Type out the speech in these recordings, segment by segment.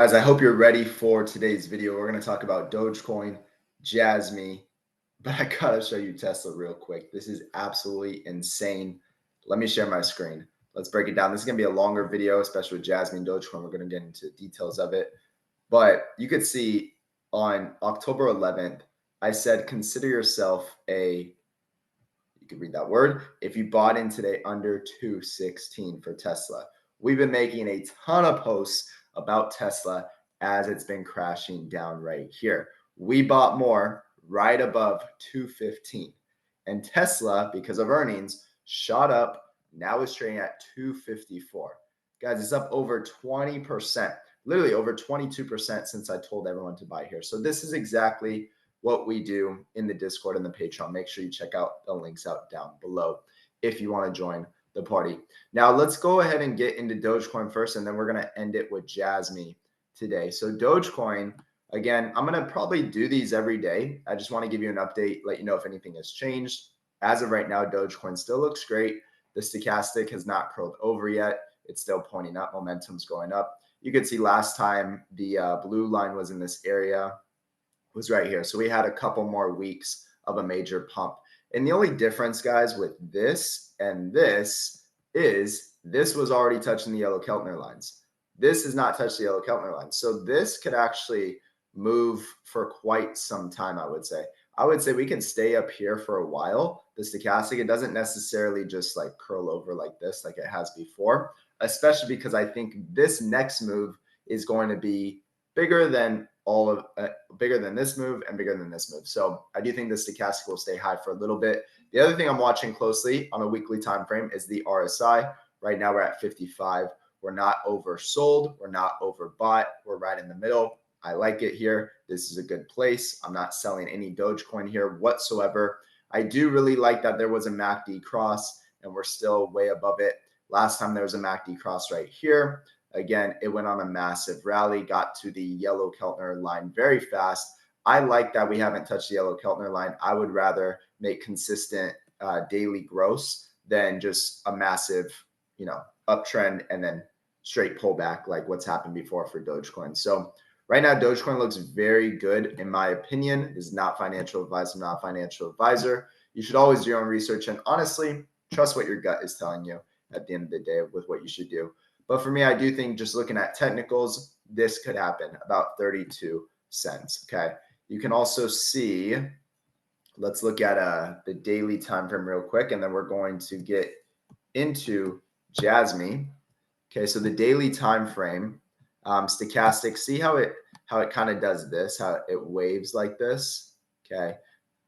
Guys, I hope you're ready for today's video. We're going to talk about Dogecoin, Jasmy, but I gotta show you Tesla real quick. This is absolutely insane. Let me share my screen. Let's break it down. This is going to be a longer video, especially with Jasmy and Dogecoin. We're going to get into details of it. But you could see on October 11th, I said, consider yourself you could read that word, if you bought in today under 216 for Tesla. We've been making a ton of posts about Tesla as it's been crashing down right here. We bought more right above 215. And Tesla, because of earnings, shot up. Now it's trading at 254. Guys, it's up over 20%, literally over 22% since I told everyone to buy here. So this is exactly what we do in the Discord and the Patreon. Make sure you check out the links out down below if you want to join the party. Now let's go ahead and get into Dogecoin first, and then we're going to end it with Jasmy today. So Dogecoin, again, I'm going to probably do these every day. I just want to give you an update, let you know if anything has changed. As of right now, Dogecoin still looks great. The stochastic has not curled over yet. It's still pointing up. Momentum's going up. You could see last time the blue line was in this area, was right here. So we had a couple more weeks of a major pump. And the only difference, guys, with this and this is this was already touching the yellow Keltner lines. This has not touched the yellow Keltner lines. So this could actually move for quite some time, I would say. I would say we can stay up here for a while. The stochastic, it doesn't necessarily just like curl over like this, like it has before, especially because I think this next move is going to be bigger than bigger than this move and bigger than this move. So I do think the stochastic will stay high for a little bit. The other thing I'm watching closely on a weekly time frame is the RSI. Right now we're at 55. We're not oversold. We're not overbought. We're right in the middle. I like it here. This is a good place. I'm not selling any Dogecoin here whatsoever. I do really like that there was a MACD cross and we're still way above it. Last time there was a MACD cross right here. Again, it went on a massive rally, got to the yellow Keltner line very fast. I like that we haven't touched the yellow Keltner line. I would rather make consistent daily gross than just a massive, uptrend and then straight pullback like what's happened before for Dogecoin. So right now, Dogecoin looks very good, in my opinion. This is not financial advice. I'm not a financial advisor. You should always do your own research and honestly, trust what your gut is telling you at the end of the day with what you should do. But for me, I do think just looking at technicals, this could happen about 32 cents. Okay. You can also see, let's look at the daily time frame real quick, and then we're going to get into Jasmy. Okay. So the daily time frame, stochastic, see how it kind of does this, how it waves like this. Okay.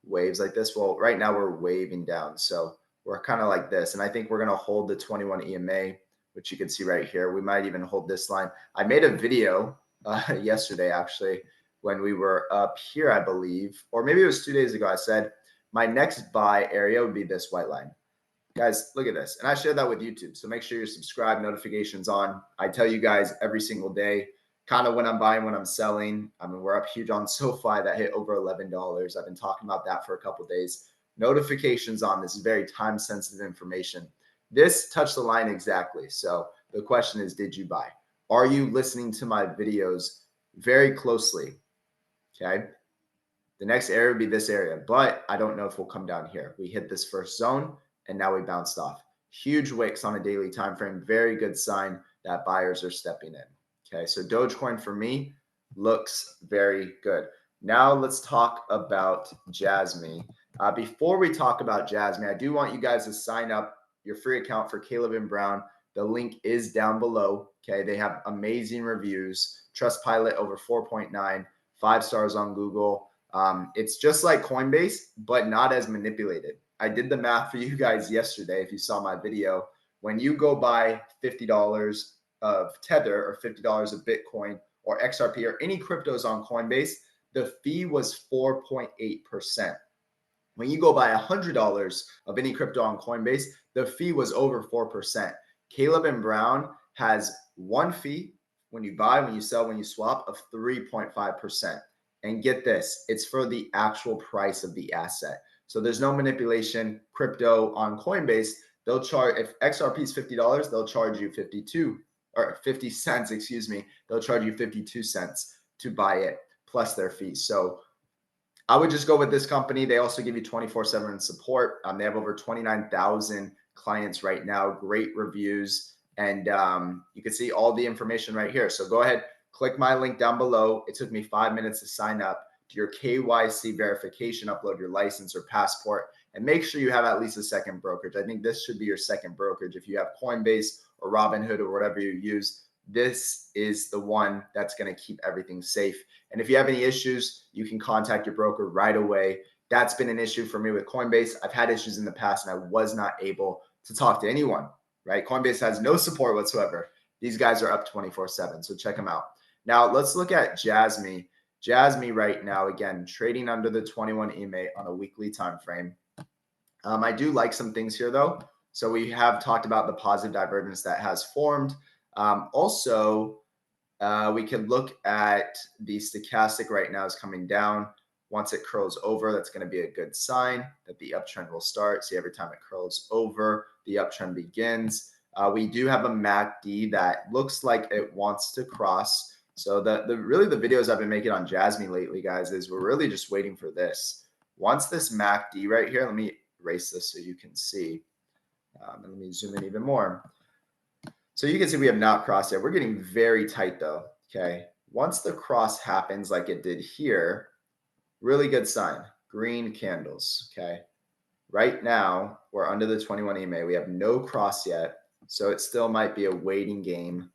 Waves like this. Well, right now we're waving down. So we're kind of like this. And I think we're going to hold the 21 EMA, which you can see right here. We might even hold this line. I made a video yesterday, actually, when we were up here, I believe, or maybe it was 2 days ago. I said my next buy area would be this white line. Guys, look at this. And I shared that with YouTube. So make sure you're subscribed, notifications on. I tell you guys every single day, kind of when I'm buying, when I'm selling. I mean, we're up huge on SoFi that hit over $11. I've been talking about that for a couple of days. Notifications on. This is very time sensitive information. This touched the line exactly. So the question is, did you buy? Are you listening to my videos very closely? Okay. The next area would be this area, but I don't know if we'll come down here. We hit this first zone and now we bounced off. Huge wicks on a daily time frame. Very good sign that buyers are stepping in. Okay. So Dogecoin for me looks very good. Now let's talk about Jasmy. Before we talk about Jasmy, I do want you guys to sign up your free account for Caleb and Brown. The link is down below. Okay. They have amazing reviews. Trustpilot over 4.9, 5 stars on Google. It's just like Coinbase, but not as manipulated. I did the math for you guys yesterday. If you saw my video, when you go buy $50 of Tether or $50 of Bitcoin or XRP or any cryptos on Coinbase, the fee was 4.8%. When you go buy $100 of any crypto on Coinbase, the fee was over 4%. Caleb and Brown has one fee when you buy, when you sell, when you swap of 3.5%. And get this, it's for the actual price of the asset. So there's no manipulation. Crypto on Coinbase, they'll charge, if XRP is $50, they'll charge you $52. or 50 cents, excuse me, they'll charge you 52 cents to buy it plus their fees. So I would just go with this company. They also give you 24/7 support. They have over 29,000 clients right now, great reviews, and you can see all the information right here. So go ahead, click my link down below. It took me 5 minutes to sign up. Do your KYC verification, upload your license or passport, and make sure you have at least a second brokerage. I think this should be your second brokerage. If you have Coinbase or Robinhood or whatever you use, this is the one that's going to keep everything safe. And if you have any issues, you can contact your broker right away. That's been an issue for me with Coinbase. I've had issues in the past and I was not able to talk to anyone, right? Coinbase has no support whatsoever. These guys are up 24/7, so check them out. Now let's look at Jasmy. Jasmy right now, again, trading under the 21 EMA on a weekly time frame. I do like some things here though. So we have talked about the positive divergence that has formed. Also, we can look at the stochastic right now is coming down. Once it curls over, that's going to be a good sign that the uptrend will start. See, every time it curls over, the uptrend begins. We do have a MACD that looks like it wants to cross. So really the videos I've been making on Jasmy lately, guys, is we're really just waiting for this. Once this MACD right here, let me erase this so you can see. And let me zoom in even more. So you can see we have not crossed yet. We're getting very tight though, okay? Once the cross happens like it did here, really good sign, green candles, okay? Right now, we're under the 21 EMA. We have no cross yet, so it still might be a waiting game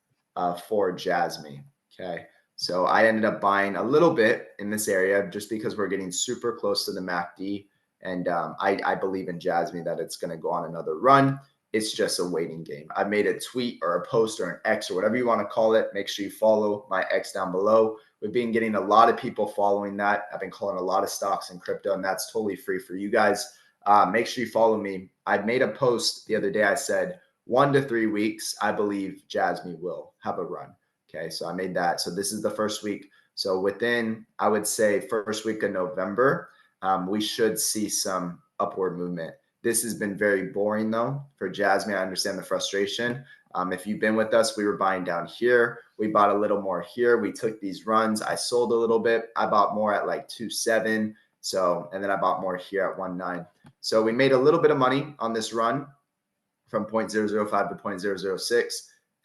for Jasmy, okay? So I ended up buying a little bit in this area just because we're getting super close to the MACD, and I believe in Jasmy that it's gonna go on another run. It's just a waiting game. I made a tweet or a post or an X or whatever you want to call it. Make sure you follow my X down below. We've been getting a lot of people following that. I've been calling a lot of stocks in crypto, and that's totally free for you guys. Make sure you follow me. I made a post the other day. I said 1 to 3 weeks, I believe Jasmy will have a run. Okay, so I made that. So this is the first week. So within, I would say, first week of November, we should see some upward movement. This has been very boring though for Jasmy. I understand the frustration. If you've been with us, we were buying down here. We bought a little more here. We took these runs. I sold a little bit. I bought more at like 2.7. So, and then I bought more here at 1.9. So we made a little bit of money on this run from 0.005 to 0.006.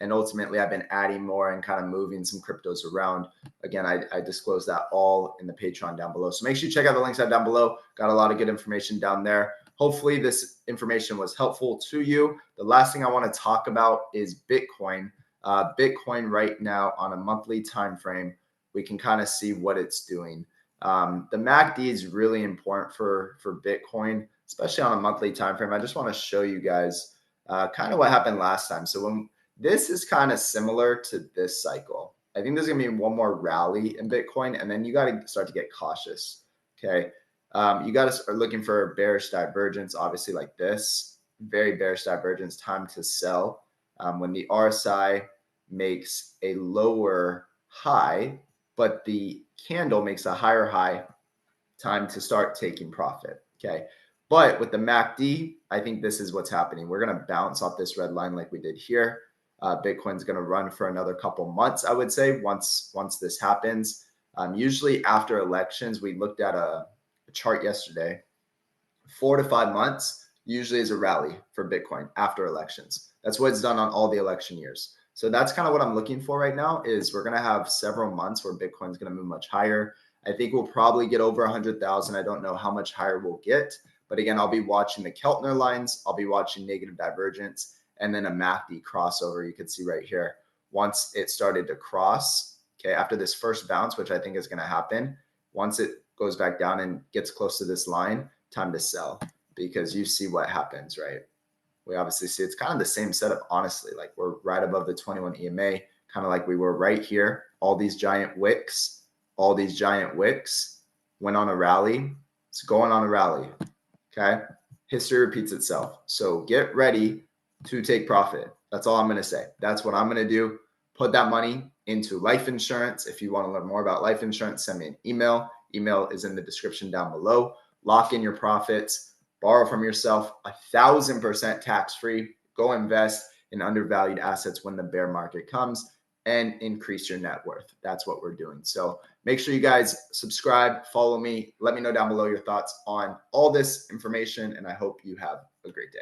And ultimately I've been adding more and kind of moving some cryptos around. Again, I disclose that all in the Patreon down below. So make sure you check out the links down below. Got a lot of good information down there. Hopefully this information was helpful to you. The last thing I want to talk about is Bitcoin. Bitcoin right now on a monthly time frame, we can kind of see what it's doing. The MACD is really important for Bitcoin, especially on a monthly time frame. I just want to show you guys kind of what happened last time. So when this is kind of similar to this cycle, I think there's going to be one more rally in Bitcoin, and then you got to start to get cautious. Okay. You got to start looking for bearish divergence, obviously like this, very bearish divergence, time to sell. When the RSI makes a lower high, but the candle makes a higher high, time to start taking profit, okay? But with the MACD, I think this is what's happening. We're gonna bounce off this red line like we did here. Bitcoin's gonna run for another couple months, I would say, once this happens. Usually after elections, we looked at a chart yesterday, 4 to 5 months usually is a rally for Bitcoin after elections. That's what it's done on all the election years. So that's kind of what I'm looking for right now is we're going to have several months where Bitcoin's going to move much higher. I think we'll probably get over 100,000. I don't know how much higher we'll get, but again, I'll be watching the Keltner lines. I'll be watching negative divergence and then a MACD crossover. You can see right here, once it started to cross, okay, after this first bounce, which I think is going to happen, once it goes back down and gets close to this line, time to sell, because you see what happens, right? We obviously see it's kind of the same setup, honestly. Like we're right above the 21 EMA, kind of like we were right here. All these giant wicks went on a rally. It's going on a rally, okay? History repeats itself. So get ready to take profit. That's all I'm going to say. That's what I'm going to do. Put that money into life insurance. If you want to learn more about life insurance, send me an email. Email is in the description down below. Lock in your profits, borrow from yourself, 1,000% tax-free. Go invest. in undervalued assets when the bear market comes and increase your net worth. That's what we're doing. So make sure you guys subscribe, follow me. Let me know down below your thoughts on all this information, and I hope you have a great day.